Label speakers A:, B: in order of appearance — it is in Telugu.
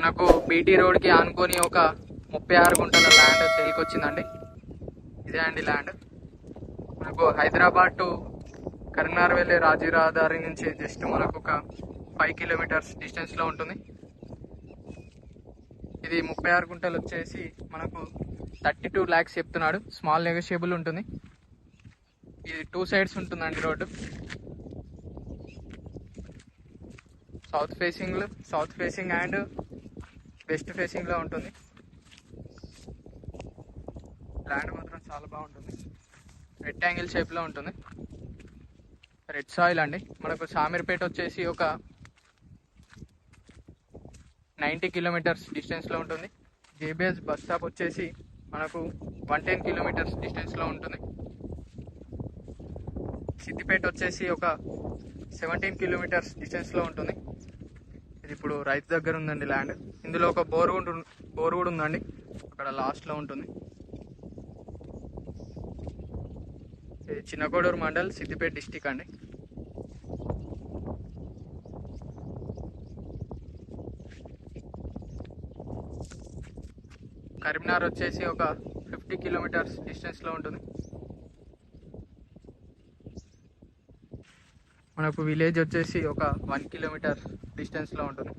A: మనకు బీటీ రోడ్కి ఆనుకొని ఒక 36 గుంటల ల్యాండ్ సేల్కి వచ్చిందండి. ఇదే అండి ల్యాండ్. మనకు హైదరాబాద్ టు కరీంనగర్ వెళ్ళే రాజీవ్ రహదారి నుంచి జస్ట్ మనకు ఒక 5 కిలోమీటర్స్ డిస్టెన్స్లో ఉంటుంది. ఇది 36 గుంటలు వచ్చేసి మనకు 32 lakhs చెప్తున్నాడు. స్మాల్ నెగోషియబుల్ ఉంటుంది. ఇది 2 sides ఉంటుందండి road. South facing and west ఫేసింగ్లో ఉంటుంది. ల్యాండ్ మాత్రం చాలా బాగుంటుంది. రెక్టాంగిల్ షేప్లో ఉంటుంది. రెడ్ సాయిల్ అండి. మనకు షామీర్పేట వచ్చేసి ఒక 90 కిలోమీటర్స్ డిస్టెన్స్లో ఉంటుంది. జేబీఎస్ బస్ స్టాప్ వచ్చేసి మనకు 110 కిలోమీటర్స్ డిస్టెన్స్లో ఉంటుంది. సిద్దిపేట వచ్చేసి ఒక 17 కిలోమీటర్స్ డిస్టెన్స్లో ఉంటుంది. ఇది ఇప్పుడు రైతు దగ్గర ఉందండి ల్యాండ్. ఇందులో ఒక బోర్ కూడా ఉందండి, అక్కడ లాస్ట్లో ఉంటుంది. ఇది చిన్నకోడూరు మండల్, సిద్దిపేట డిస్టిక్ అండి. కరీంనగర్ వచ్చేసి ఒక 50 కిలోమీటర్స్ డిస్టెన్స్లో ఉంటుంది. మనకు విలేజ్ వచ్చేసి ఒక 1 కిలోమీటర్ డిస్టెన్స్లో ఉంటుంది.